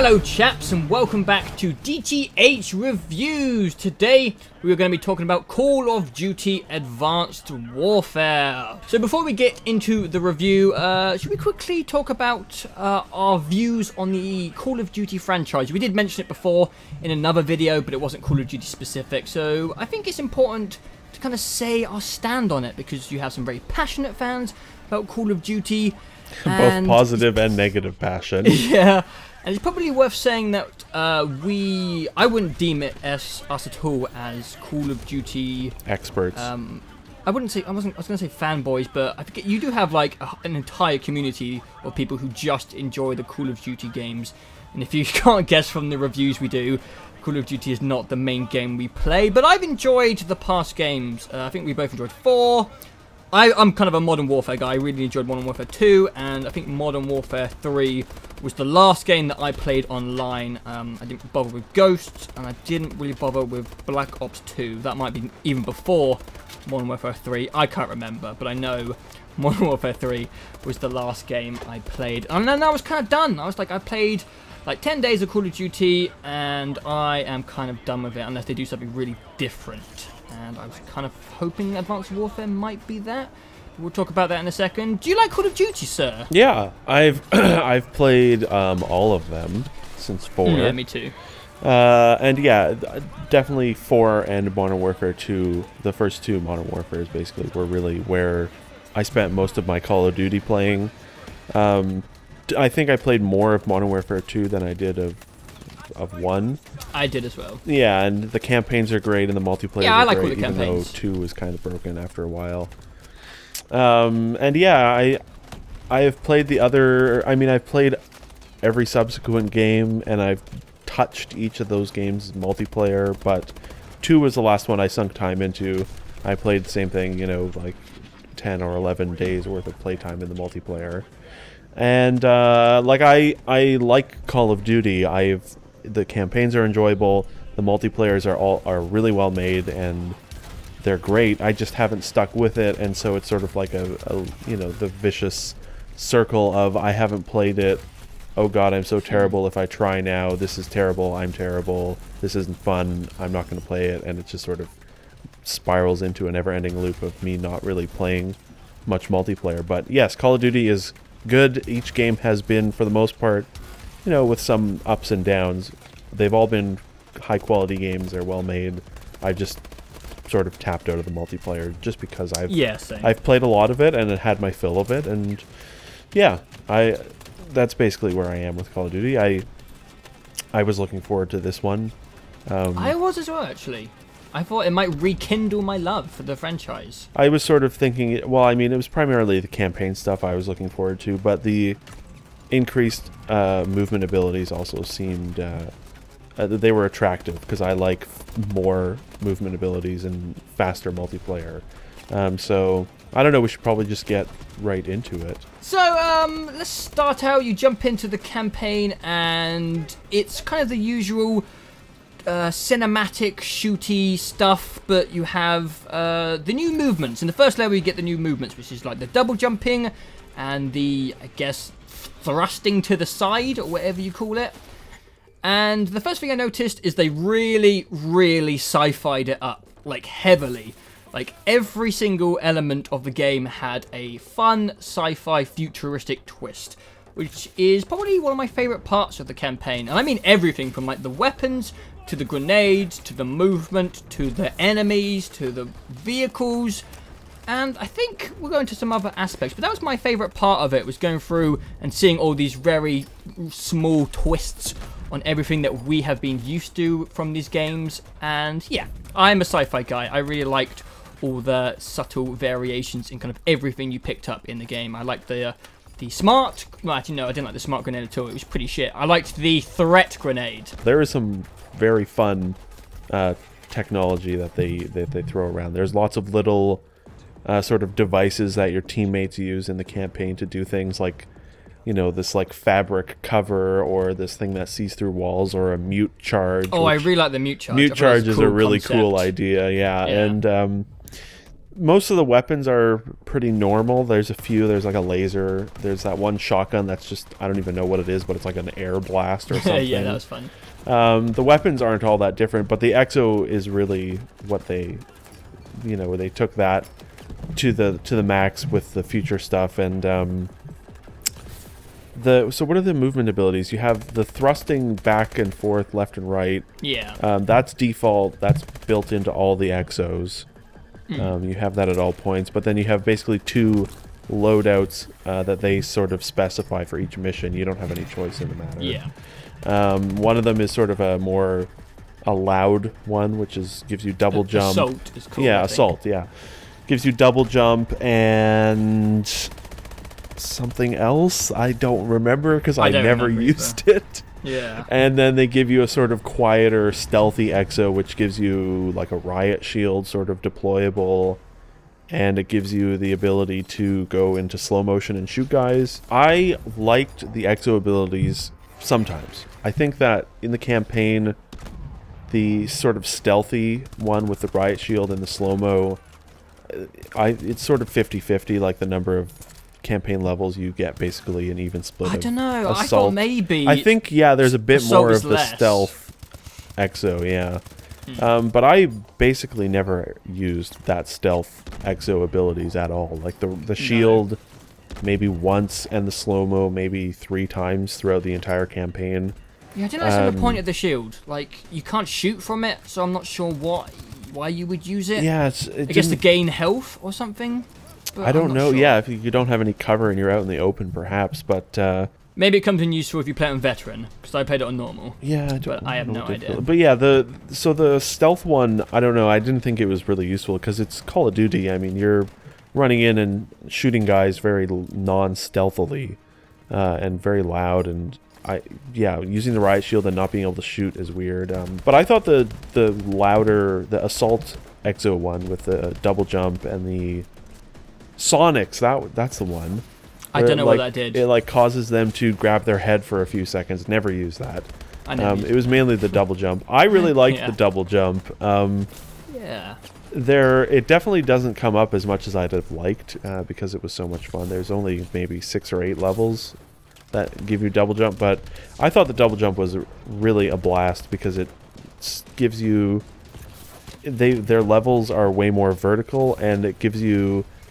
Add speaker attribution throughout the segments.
Speaker 1: Hello chaps, and welcome back to DTH Reviews. Today we are going to be talking about Call of Duty Advanced Warfare. So before we get into the review, should we quickly talk about our views on the Call of Duty franchise? We did mention it before in another video, but it wasn't Call of Duty specific, so I think it's important to kind of say our stand on it, because you have some very passionate fans about Call of Duty.
Speaker 2: Both positive and negative passion.
Speaker 1: Yeah. And it's probably worth saying that I wouldn't deem it as us at all as Call of Duty
Speaker 2: experts.
Speaker 1: I was going to say fanboys, but I think you do have like an entire community of people who just enjoy the Call of Duty games. And if you can't guess from the reviews we do, Call of Duty is not the main game we play. But I've enjoyed the past games. I think we both enjoyed 4. I'm kind of a Modern Warfare guy. I really enjoyed Modern Warfare 2, and I think Modern Warfare 3 was the last game that I played online. I didn't bother with Ghosts, and I didn't really bother with Black Ops 2. That might be even before Modern Warfare 3. I can't remember, but I know Modern Warfare 3 was the last game I played. And then I was kind of done. I was like, I played like 10 days of Call of Duty, and I am kind of done with it unless they do something really different. And I was kind of hoping Advanced Warfare might be that. We'll talk about that in a second. Do you like Call of Duty, sir?
Speaker 2: Yeah, I've I've played all of them since 4.
Speaker 1: Yeah, me too.
Speaker 2: And yeah, definitely 4 and Modern Warfare 2. The first 2 Modern Warfares basically were really where I spent most of my Call of Duty playing. I think I played more of Modern Warfare 2 than I did of 1.
Speaker 1: I did as well.
Speaker 2: Yeah, and the campaigns are great and the multiplayer
Speaker 1: I like
Speaker 2: great,
Speaker 1: all the campaigns.
Speaker 2: even though 2 was kind of broken after a while. And yeah, I have played the other... I mean, I've played every subsequent game, and I've touched each of those games multiplayer, but 2 was the last one I sunk time into. I played the same thing, you know, like 10 or 11 days worth of playtime in the multiplayer. And like I like Call of Duty. The campaigns are enjoyable. The multiplayers are really well made, and they're great. I just haven't stuck with it, and so it's sort of like a you know, the vicious circle of I haven't played it. Oh God, I'm so terrible. If I try now, this is terrible. I'm terrible. This isn't fun. I'm not going to play it, and it just sort of spirals into a never-ending loop of me not really playing much multiplayer. But yes, Call of Duty is good. Each game has been, for the most part, you know, with some ups and downs. They've all been high-quality games. They're well made. I just sort of tapped out of the multiplayer just because I've played a lot of it and it had my fill of it, and yeah, that's basically where I am with Call of Duty. I was looking forward to this one.
Speaker 1: I was as well, actually. I thought it might rekindle my love for the franchise. I
Speaker 2: was sort of thinking, well, I mean, it was primarily the campaign stuff I was looking forward to, but the increased movement abilities also seemed they were attractive, because I like more movement abilities and faster multiplayer. So I don't know, we should probably just get right into it.
Speaker 1: So let's start out. You jump into the campaign, and it's kind of the usual cinematic shooty stuff, but you have the new movements. In the first level you get the new movements, which is like the double jumping and the, I guess, thrusting to the side, or whatever you call it. And the first thing I noticed is they really, really sci-fi'd it up, like heavily. Like every single element of the game had a fun sci-fi futuristic twist, which is probably one of my favorite parts of the campaign. And I mean everything from like the weapons to the grenades to the movement to the enemies to the vehicles. And I think we'll go into some other aspects, but that was my favorite part of it, was going through and seeing all these very small twists on everything that we have been used to from these games. And yeah, I'm a sci-fi guy. I really liked all the subtle variations in kind of everything you picked up in the game. I liked the smart... Well, actually, no, I didn't like the smart grenade at all. It was pretty shit. I liked the threat grenade.
Speaker 2: There is some very fun technology that they throw around. There's lots of little sort of devices that your teammates use in the campaign to do things like, you know, this like fabric cover, or this thing that sees through walls, or a mute charge.
Speaker 1: Oh, I really like the mute charge.
Speaker 2: Mute charge is a really cool idea, yeah. And most of the weapons are pretty normal. There's a few. There's like a laser. There's that one shotgun that's just, I don't even know what it is, but it's like an air blast or something.
Speaker 1: Yeah, that was fun.
Speaker 2: The weapons aren't all that different, but the Exo is really what they, you know, they took that to the max with the future stuff. And so what are the movement abilities? You have the thrusting back and forth, left and right.
Speaker 1: Yeah.
Speaker 2: That's default. That's built into all the Exos. You have that at all points, but then you have basically 2 loadouts that they sort of specify for each mission. You don't have any choice in the matter.
Speaker 1: Yeah.
Speaker 2: One of them is sort of a loud one, which gives you double jump.
Speaker 1: Assault is cool.
Speaker 2: Yeah, assault. Yeah, gives you double jump and something else. I don't remember because I never used it.
Speaker 1: Yeah.
Speaker 2: And then they give you a sort of quieter, stealthy Exo, which gives you like a riot shield, sort of deployable, and it gives you the ability to go into slow motion and shoot guys. I liked the Exo abilities sometimes. I think that in the campaign, the sort of stealthy one with the riot shield and the slow-mo, it's sort of 50-50, like the number of campaign levels you get, basically an even split.
Speaker 1: I don't know.
Speaker 2: Assault.
Speaker 1: I thought maybe.
Speaker 2: I think, yeah, there's a bit more of the
Speaker 1: less.
Speaker 2: stealth Exo, yeah. But I basically never used that stealth Exo abilities at all. Like the shield, maybe once, and the slow-mo maybe 3 times throughout the entire campaign.
Speaker 1: Yeah, I don't know the point of the shield. Like, you can't shoot from it, so I'm not sure why you would use it.
Speaker 2: Yeah,
Speaker 1: I guess to gain health or something.
Speaker 2: I don't know. Sure. Yeah, if you don't have any cover and you're out in the open, perhaps. But
Speaker 1: maybe it comes in useful if you play it on veteran, because I played it on normal.
Speaker 2: Yeah,
Speaker 1: I have no idea.
Speaker 2: But yeah, the stealth one, I don't know. I didn't think it was really useful because it's Call of Duty. I mean, you're running in and shooting guys very non-stealthily and very loud, and using the riot shield and not being able to shoot is weird. But I thought the assault Exo one with the double jump and the Sonics, that's the one.
Speaker 1: I don't know what that did.
Speaker 2: It like causes them to grab their head for a few seconds. Never use that. It was mainly the double jump. I really liked the double jump.
Speaker 1: Yeah.
Speaker 2: It definitely doesn't come up as much as I'd have liked because it was so much fun. There's only maybe 6 or 8 levels that give you double jump, but I thought the double jump was really a blast because it gives you their levels are way more vertical, and it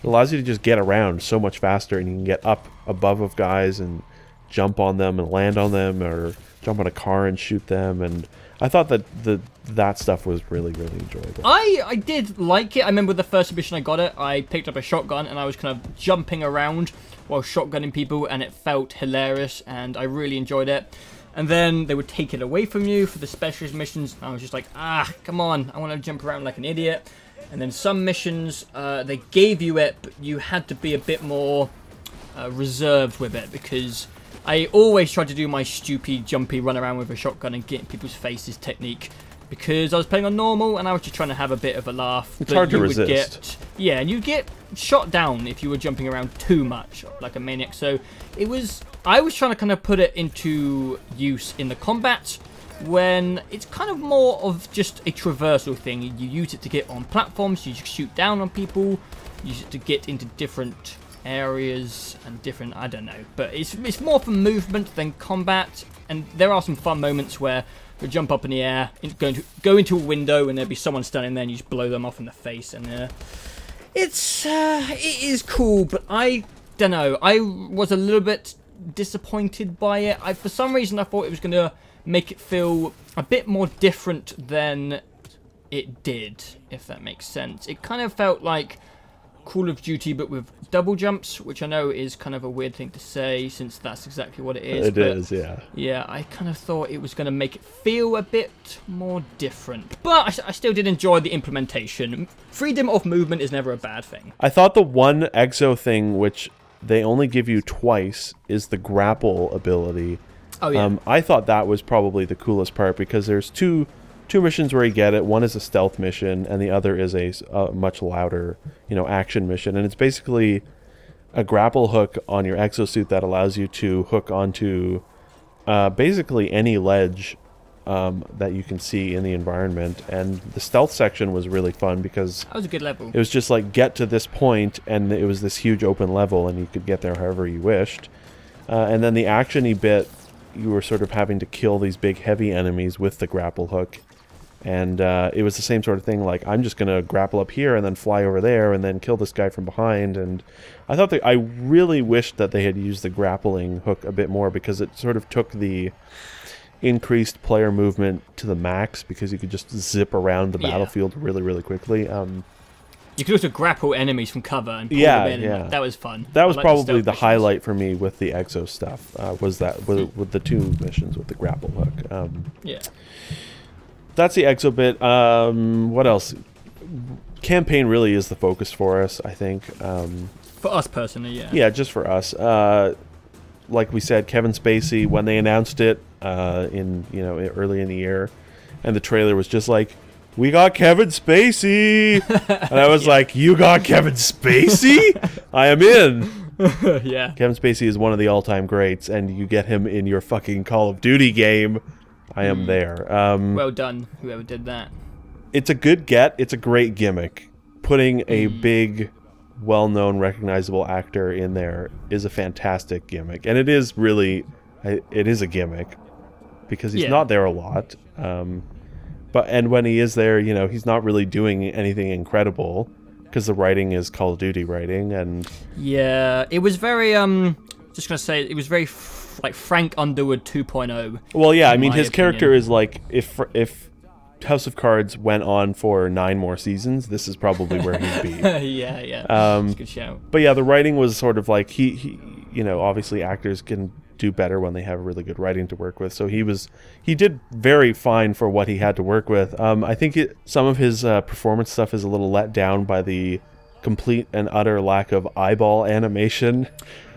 Speaker 2: allows you to just get around so much faster, and you can get up above of guys and jump on them and land on them, or jump on a car and shoot them. And I thought that stuff was really, really enjoyable.
Speaker 1: I did like it. I remember the first mission I got it, I picked up a shotgun and I was kind of jumping around while shotgunning people, and it felt hilarious and I really enjoyed it. And then they would take it away from you for the specialist missions. I was just like, come on, I want to jump around like an idiot. And then some missions, they gave you it, but you had to be a bit more reserved with it, because I always tried to do my stupid, jumpy, run around with a shotgun and get in people's faces technique, because I was playing on normal and I was just trying to have a bit of a laugh.
Speaker 2: It's hard to resist.
Speaker 1: And you get shot down if you were jumping around too much, like a maniac. So I was trying to kind of put it into use in the combat, when it's kind of more of just a traversal thing. You use it to get on platforms, you shoot down on people, you use it to get into different areas and different, I don't know, but it's more for movement than combat. And there are some fun moments where you jump up in the air, go into a window, and there'll be someone standing there and you just blow them off in the face, and it is cool. But I don't know, I was a little bit disappointed by it. For some reason I thought it was going to make it feel a bit more different than it did, if that makes sense. It kind of felt like Call of Duty, but with double jumps, which I know is kind of a weird thing to say, since that's exactly what it is.
Speaker 2: It is, yeah.
Speaker 1: Yeah, I kind of thought it was going to make it feel a bit more different. But I still did enjoy the implementation. Freedom of movement is never a bad thing.
Speaker 2: I thought the one Exo thing, which they only give you twice, is the grapple ability.
Speaker 1: Oh, yeah.
Speaker 2: I thought that was probably the coolest part, because there's two missions where you get it. One is a stealth mission, and the other is a much louder, action mission. And it's basically a grapple hook on your exosuit that allows you to hook onto basically any ledge that you can see in the environment. And the stealth section was really fun because
Speaker 1: that was a good level.
Speaker 2: It was just like get to this point, and it was this huge open level, and you could get there however you wished. And then the action-y bit, you were sort of having to kill these big heavy enemies with the grapple hook. And it was the same sort of thing, like, I'm just going to grapple up here and then fly over there and then kill this guy from behind. And I really wished that they had used the grappling hook a bit more, because it sort of took the increased player movement to the max, because you could just zip around the battlefield really, really quickly.
Speaker 1: You could also grapple enemies from cover and pull them in. Yeah. That was fun.
Speaker 2: That was probably the highlight for me with the Exo stuff, was that with the 2 missions with the grapple hook.
Speaker 1: Yeah.
Speaker 2: That's the Exo bit. What else? Campaign really is the focus for us, I think.
Speaker 1: For us personally, yeah.
Speaker 2: Yeah, just for us. Like we said, Kevin Spacey, when they announced it early in the year, and the trailer was just like, we got Kevin Spacey! And I was like, you got Kevin Spacey? I am in!
Speaker 1: Yeah.
Speaker 2: Kevin Spacey is one of the all-time greats, and you get him in your fucking Call of Duty game. I am there.
Speaker 1: Well done, whoever did that.
Speaker 2: It's a good get. It's a great gimmick. Putting a big, well-known, recognizable actor in there is a fantastic gimmick. And it is really... it is a gimmick. Because he's not there a lot. And when he is there, he's not really doing anything incredible. Because the writing is Call of Duty writing. And
Speaker 1: yeah, it was very... just going to say, it was very... like Frank Underwood 2.0.
Speaker 2: Well, yeah, I mean, his character is like, if House of Cards went on for 9 more seasons, this is probably where he'd be.
Speaker 1: Yeah. That's a good shout.
Speaker 2: But yeah, the writing was sort of like, he obviously actors can do better when they have really good writing to work with. So he did very fine for what he had to work with. I think some of his performance stuff is a little let down by the complete and utter lack of eyeball animation.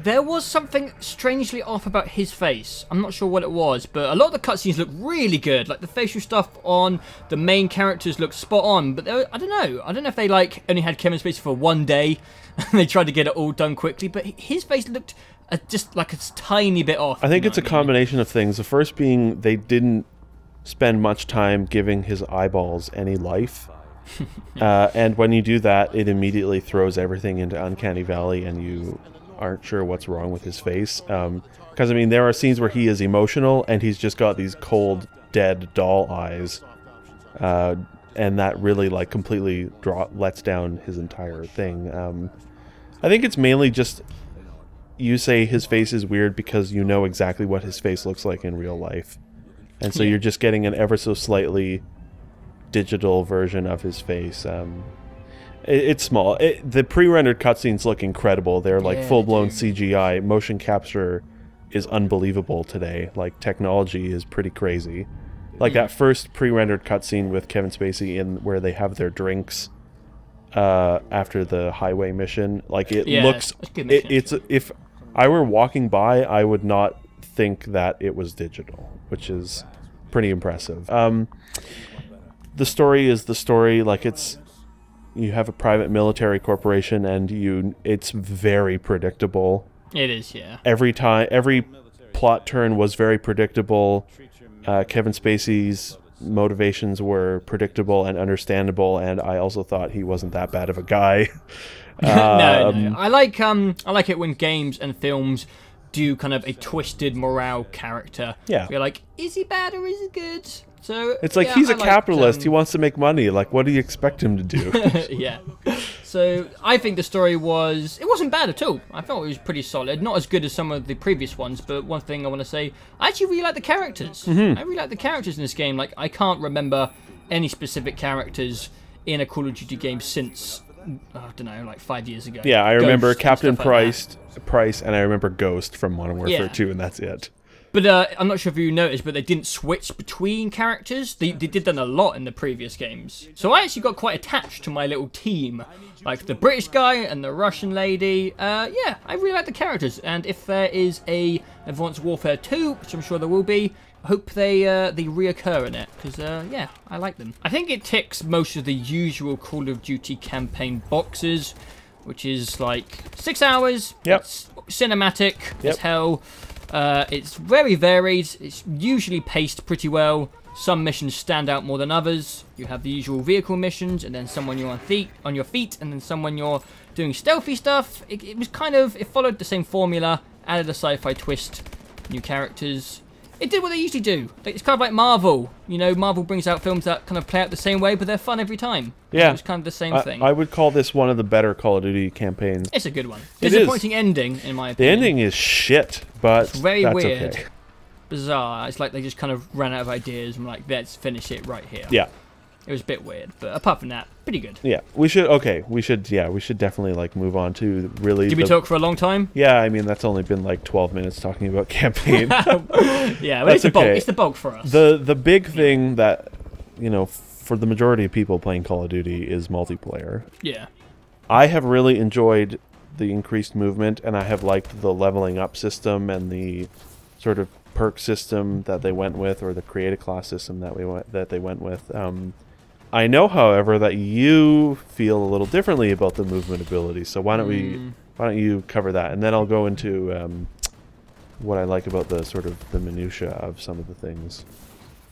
Speaker 1: There was something strangely off about his face. I'm not sure what it was, but a lot of the cutscenes look really good. Like the facial stuff on the main characters looked spot on. But I don't know. I don't know if they only had Kevin Spacey for 1 day and they tried to get it all done quickly. But his face looked just like a tiny bit off.
Speaker 2: I think it's a combination of things. The first being they didn't spend much time giving his eyeballs any life. And when you do that, it immediately throws everything into Uncanny Valley, and you aren't sure what's wrong with his face. Because, I mean, there are scenes where he is emotional, and he's just got these cold, dead doll eyes. And that really, completely lets down his entire thing. I think it's mainly just... You say his face is weird because you know exactly what his face looks like in real life. And so you're just getting an ever so slightly digital version of his face. It's small. The pre-rendered cutscenes look incredible. They're full-blown CGI. Motion capture is unbelievable today. Technology is pretty crazy. That first pre-rendered cutscene with Kevin Spacey where they have their drinks after the highway mission. It looks... If I were walking by, I would not think that it was digital, which is pretty impressive. The story is the story. You have a private military corporation, and it's very predictable.
Speaker 1: It is, yeah.
Speaker 2: Every plot turn was very predictable. Kevin Spacey's motivations were predictable and understandable, and I also thought he wasn't that bad of a guy.
Speaker 1: No. I like it when games and films do kind of a twisted morale character.
Speaker 2: Yeah.
Speaker 1: You're like, is he bad or is he good? So
Speaker 2: it's he's a capitalist. He wants to make money. What do you expect him to do?
Speaker 1: Yeah. So I think the story it wasn't bad at all. I thought it was pretty solid. Not as good as some of the previous ones, but one thing I want to say, I actually really like the characters. I really like the characters in this game. I can't remember any specific characters in a Call of Duty game since, I don't know, 5 years ago.
Speaker 2: Yeah, I remember Captain Price, and I remember Ghost from Modern Warfare 2, and that's it.
Speaker 1: But I'm not sure if you noticed, but they didn't switch between characters. They did that a lot in the previous games. So I actually got quite attached to my little team. The British guy and the Russian lady. Yeah, I really like the characters. And if there is a Advanced Warfare 2, which I'm sure there will be, I hope they reoccur in it. Because, yeah, I like them. I think it ticks most of the usual Call of Duty campaign boxes, which is 6 hours.
Speaker 2: Yep.
Speaker 1: It's cinematic as hell. It's very varied. It's usually paced pretty well. Some missions stand out more than others. You have the usual vehicle missions, and then some when you're on your feet, and then some when you're doing stealthy stuff. It was kind of, it followed the same formula, added a sci-fi twist, new characters. It did what they usually do. It's kind of like Marvel. You know, Marvel brings out films that kind of play out the same way, but they're fun every time.
Speaker 2: Yeah.
Speaker 1: It's kind of the same thing.
Speaker 2: I would call this one of the better Call of Duty campaigns.
Speaker 1: It's a good one.
Speaker 2: It
Speaker 1: Disappointing ending, in my opinion.
Speaker 2: The ending is shit, but
Speaker 1: it's very
Speaker 2: that's
Speaker 1: weird.
Speaker 2: Okay.
Speaker 1: Bizarre. It's like they just kind of ran out of ideas and were like, let's finish it right here.
Speaker 2: Yeah.
Speaker 1: It was a bit weird, but apart from that, pretty good.
Speaker 2: Yeah, we should definitely like move on to really.
Speaker 1: Did we talk for a long time?
Speaker 2: Yeah, I mean that's only been like 12 minutes talking about campaign.
Speaker 1: Yeah, but it's the bulk. It's the bulk for us.
Speaker 2: The big thing that, you know, for the majority of people playing Call of Duty is multiplayer.
Speaker 1: Yeah.
Speaker 2: I have really enjoyed the increased movement, and I have liked the leveling up system and the sort of perk system that they went with, or the create a class system that they went with. I know, however, that you feel a little differently about the movement ability. So why don't you cover that, and then I'll go into what I like about the sort of the minutia of some of the things.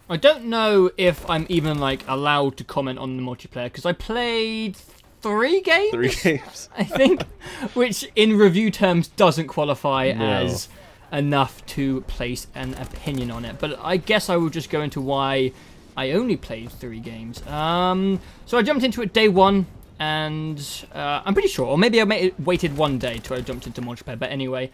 Speaker 1: I don't know if I'm even like allowed to comment on the multiplayer because I played 3 games.
Speaker 2: 3 games,
Speaker 1: I think, which in review terms doesn't qualify as enough to place an opinion on it. But I guess I will just go into why I only played 3 games. So I jumped into it day 1, and I'm pretty sure, or maybe I waited 1 day till I jumped into multiplayer. But anyway,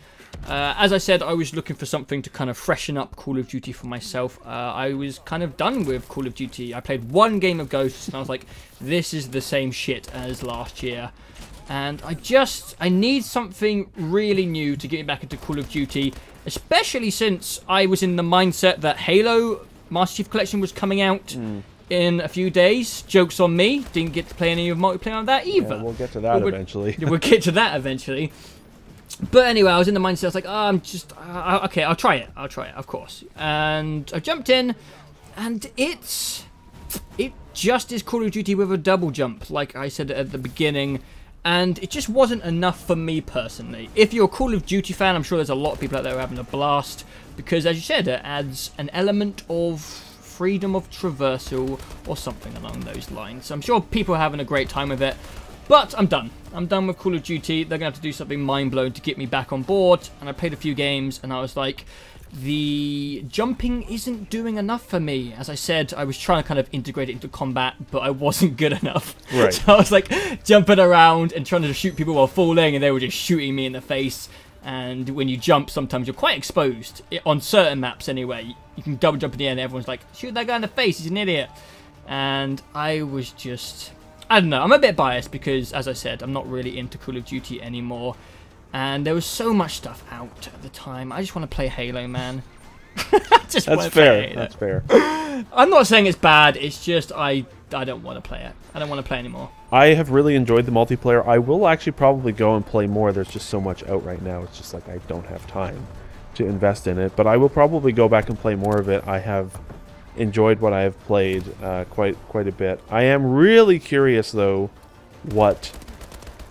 Speaker 1: as I said, I was looking for something to kind of freshen up Call of Duty for myself. I was kind of done with Call of Duty. I played 1 game of Ghosts, and I was like, this is the same shit as last year. And I need something really new to get me back into Call of Duty, especially since I was in the mindset that Halo Master Chief Collection was coming out in a few days. Joke's on me. Didn't get to play any of multiplayer on that either.
Speaker 2: Yeah, we'll get to that eventually.
Speaker 1: We'll get to that eventually. But anyway, I was in the mindset, I was like, oh, I'm just... okay, I'll try it, of course. And I jumped in, and it just is Call of Duty with a double jump, like I said at the beginning. And it just wasn't enough for me personally. If you're a Call of Duty fan, I'm sure there's a lot of people out there who are having a blast. Because, as you said, it adds an element of freedom of traversal or something along those lines. So I'm sure people are having a great time with it. But I'm done. I'm done with Call of Duty. They're going to have to do something mind-blowing to get me back on board. And I played a few games, and I was like, the jumping isn't doing enough for me. As I said, I was trying to kind of integrate it into combat, but I wasn't good enough.
Speaker 2: Right.
Speaker 1: So I was like jumping around and trying to shoot people while falling, and they were just shooting me in the face. And when you jump, sometimes you're quite exposed. On certain maps, anyway. You can double jump in the air, and everyone's like, shoot that guy in the face, he's an idiot. And I was just... I don't know, I'm a bit biased because, as I said, I'm not really into Call of Duty anymore. And there was so much stuff out at the time. I just want to play Halo, man.
Speaker 2: That's fair. That's fair.
Speaker 1: I'm not saying it's bad. It's just I don't want to play it. I don't want to play anymore.
Speaker 2: I have really enjoyed the multiplayer. I will actually probably go and play more. There's just so much out right now. It's just like I don't have time to invest in it. But I will probably go back and play more of it. I have enjoyed what I have played quite a bit. I am really curious though what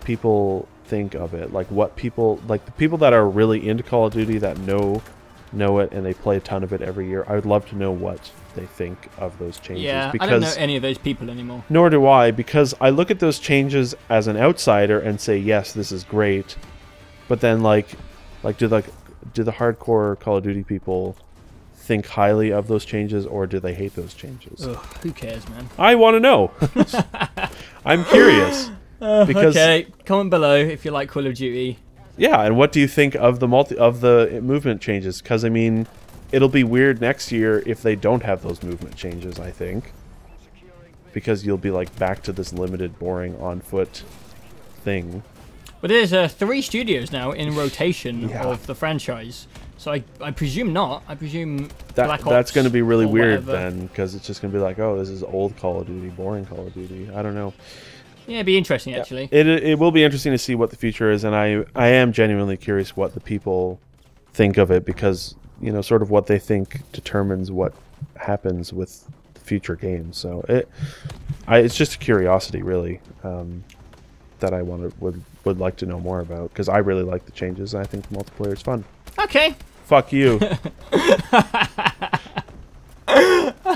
Speaker 2: people think of it, like what people, like the people that are really into Call of Duty that know it and they play a ton of it every year. I would love to know what they think of those changes.
Speaker 1: Yeah,
Speaker 2: because
Speaker 1: I don't know any of those people anymore.
Speaker 2: Nor do I, because I look at those changes as an outsider and say, yes, this is great. But then like do the hardcore Call of Duty people think highly of those changes, or do they hate those changes?
Speaker 1: Ugh, who cares, man?
Speaker 2: I want to know. I'm curious. Because,
Speaker 1: okay, comment below if you like Call of Duty.
Speaker 2: Yeah, and what do you think of the movement changes? Because I mean, it'll be weird next year if they don't have those movement changes. I think because you'll be like back to this limited, boring on foot thing.
Speaker 1: But there's 3 studios now in rotation of the franchise, so I presume not. I presume
Speaker 2: that
Speaker 1: Black Ops
Speaker 2: that's going to be really weird
Speaker 1: whatever.
Speaker 2: then, because it's just going to be like, oh, this is old Call of Duty, boring Call of Duty. I don't know.
Speaker 1: Yeah, it'd be interesting, actually.
Speaker 2: It will be interesting to see what the future is, and I am genuinely curious what the people think of it, because, you know, sort of what they think determines what happens with the future games. So it's just a curiosity, really, that I would like to know more about, because I really like the changes, and I think the multiplayer is fun.
Speaker 1: Okay.
Speaker 2: Fuck you.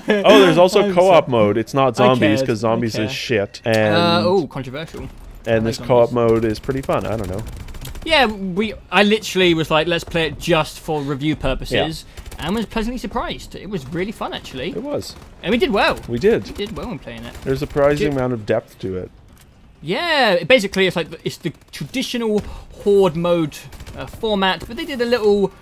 Speaker 2: Oh, there's also co-op mode. It's not zombies,
Speaker 1: cared.
Speaker 2: because zombies
Speaker 1: I
Speaker 2: is
Speaker 1: care.
Speaker 2: shit. And
Speaker 1: Oh, controversial.
Speaker 2: and this co-op mode is pretty fun. I don't know.
Speaker 1: Yeah, I literally was like, let's play it just for review purposes, and was pleasantly surprised. It was really fun, actually.
Speaker 2: It was.
Speaker 1: And we did well.
Speaker 2: We did.
Speaker 1: We did well when playing it.
Speaker 2: There's a surprising amount of depth to it.
Speaker 1: Yeah, basically it's like it's the traditional horde mode format, but they did a little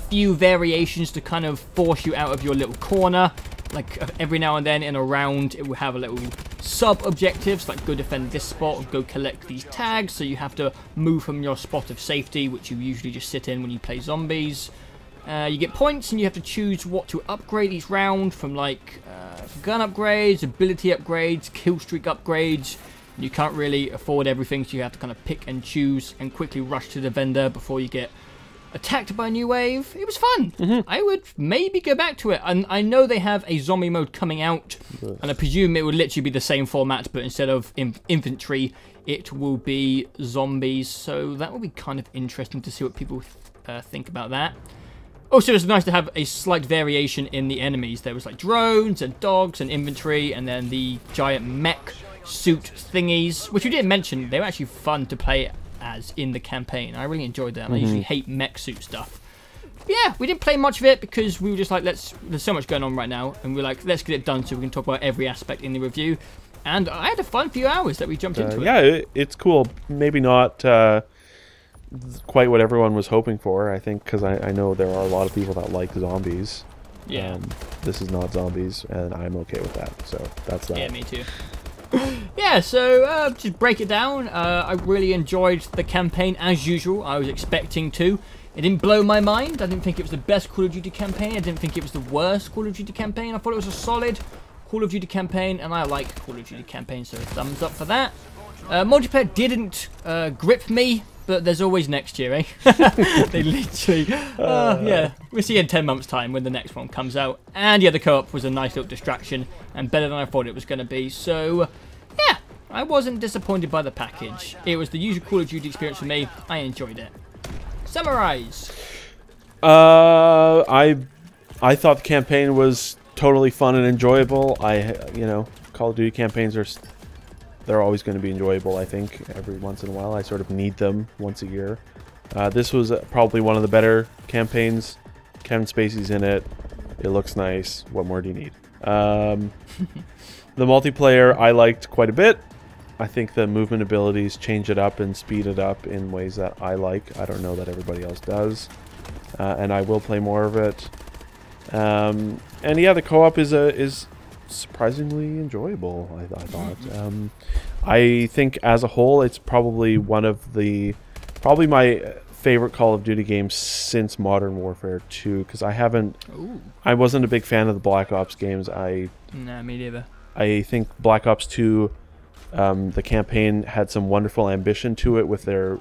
Speaker 1: few variations to kind of force you out of your little corner. Like every now and then in a round, it will have a little sub-objectives, like go defend this spot, or go collect these tags, so you have to move from your spot of safety, which you usually just sit in when you play zombies. You get points, and you have to choose what to upgrade each round, from like gun upgrades, ability upgrades, kill streak upgrades. You can't really afford everything, so you have to kind of pick and choose and quickly rush to the vendor before you get attacked by a new wave. It was fun. I would maybe go back to it. And I know they have a zombie mode coming out, and I presume it would literally be the same format, but instead of infantry, it will be zombies. So that will be kind of interesting to see what people think about that. Also, it's nice to have a slight variation in the enemies. There was like drones and dogs and infantry, and then the giant mech suit thingies, which we didn't mention. They were actually fun to play as in the campaign. I really enjoyed them. I usually hate mech suit stuff. But yeah, we didn't play much of it because we were just like, there's so much going on right now, and we were like, let's get it done so we can talk about every aspect in the review. And I had a fun few hours that we jumped into it.
Speaker 2: Yeah, it's cool. Maybe not quite what everyone was hoping for, I think, because I know there are a lot of people that like zombies.
Speaker 1: Yeah.
Speaker 2: This is not zombies, and I'm okay with that. So that's that.
Speaker 1: Yeah, me too. Yeah, so just break it down. I really enjoyed the campaign as usual. I was expecting to. It didn't blow my mind. I didn't think it was the best Call of Duty campaign. I didn't think it was the worst Call of Duty campaign. I thought it was a solid Call of Duty campaign, and I like Call of Duty campaign, so thumbs up for that. Multiplayer didn't grip me, but there's always next year, eh? They literally... yeah, we'll see in 10 months' time when the next one comes out. And yeah, the co-op was a nice little distraction, and better than I thought it was going to be. So, yeah, I wasn't disappointed by the package. It was the usual Call of Duty experience for me. I enjoyed it. Summarize.
Speaker 2: I thought the campaign was totally fun and enjoyable. Call of Duty campaigns they're always going to be enjoyable, I think, every once in a while. I sort of need them once a year. This was probably one of the better campaigns. Kevin Spacey's in it. It looks nice. What more do you need? The multiplayer I liked quite a bit. I think the movement abilities change it up and speed it up in ways that I like. I don't know that everybody else does. And I will play more of it. And yeah, the co-op is surprisingly enjoyable, I thought. I think as a whole, it's probably probably my favorite Call of Duty game since Modern Warfare 2, because I wasn't a big fan of the Black Ops games.
Speaker 1: Nah, me neither.
Speaker 2: I think Black Ops 2, the campaign had some wonderful ambition to it with their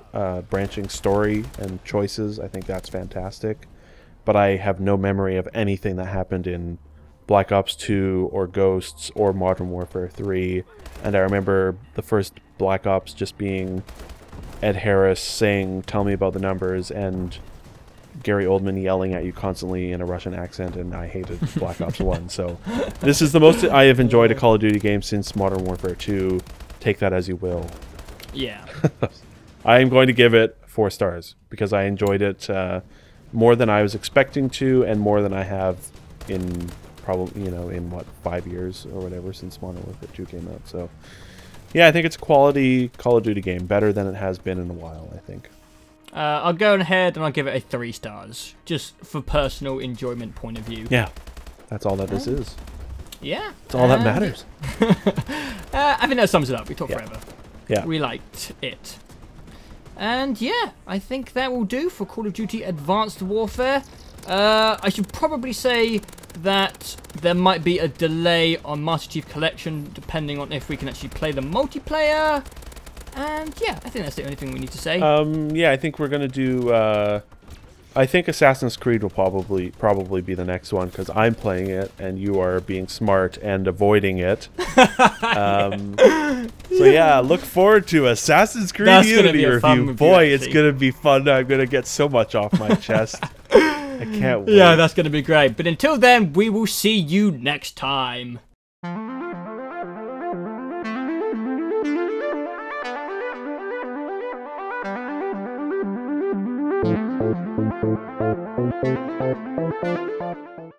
Speaker 2: branching story and choices. I think that's fantastic. But I have no memory of anything that happened in Black Ops 2 or Ghosts or Modern Warfare 3. And I remember the first Black Ops just being Ed Harris saying, "Tell me about the numbers," and Gary Oldman yelling at you constantly in a Russian accent, and I hated Black Ops 1. So this is the most I have enjoyed a Call of Duty game since Modern Warfare 2. Take that as you will.
Speaker 1: Yeah.
Speaker 2: I am going to give it 4 stars because I enjoyed it more than I was expecting to, and more than I have in probably, in what, 5 years or whatever since Modern Warfare 2 came out. So yeah, I think it's a quality Call of Duty game, better than it has been in a while, I think.
Speaker 1: I'll go ahead and I'll give it a 3 stars, just for personal enjoyment point of view.
Speaker 2: Yeah, that's all that this is.
Speaker 1: Yeah.
Speaker 2: It's all that matters.
Speaker 1: I think that sums it up. We talked forever.
Speaker 2: Yeah.
Speaker 1: We liked it. And yeah, I think that will do for Call of Duty Advanced Warfare. I should probably say that there might be a delay on Master Chief Collection, depending on if we can actually play the multiplayer. And yeah, I think that's the only thing we need to say.
Speaker 2: Yeah, I think we're going to do I think Assassin's Creed will probably be the next one because I'm playing it and you are being smart and avoiding it. So yeah, look forward to Assassin's Creed Unity review. Boy, it's gonna be fun. I'm gonna get so much off my chest. I can't wait.
Speaker 1: Yeah, that's gonna be great. But until then, we will see you next time.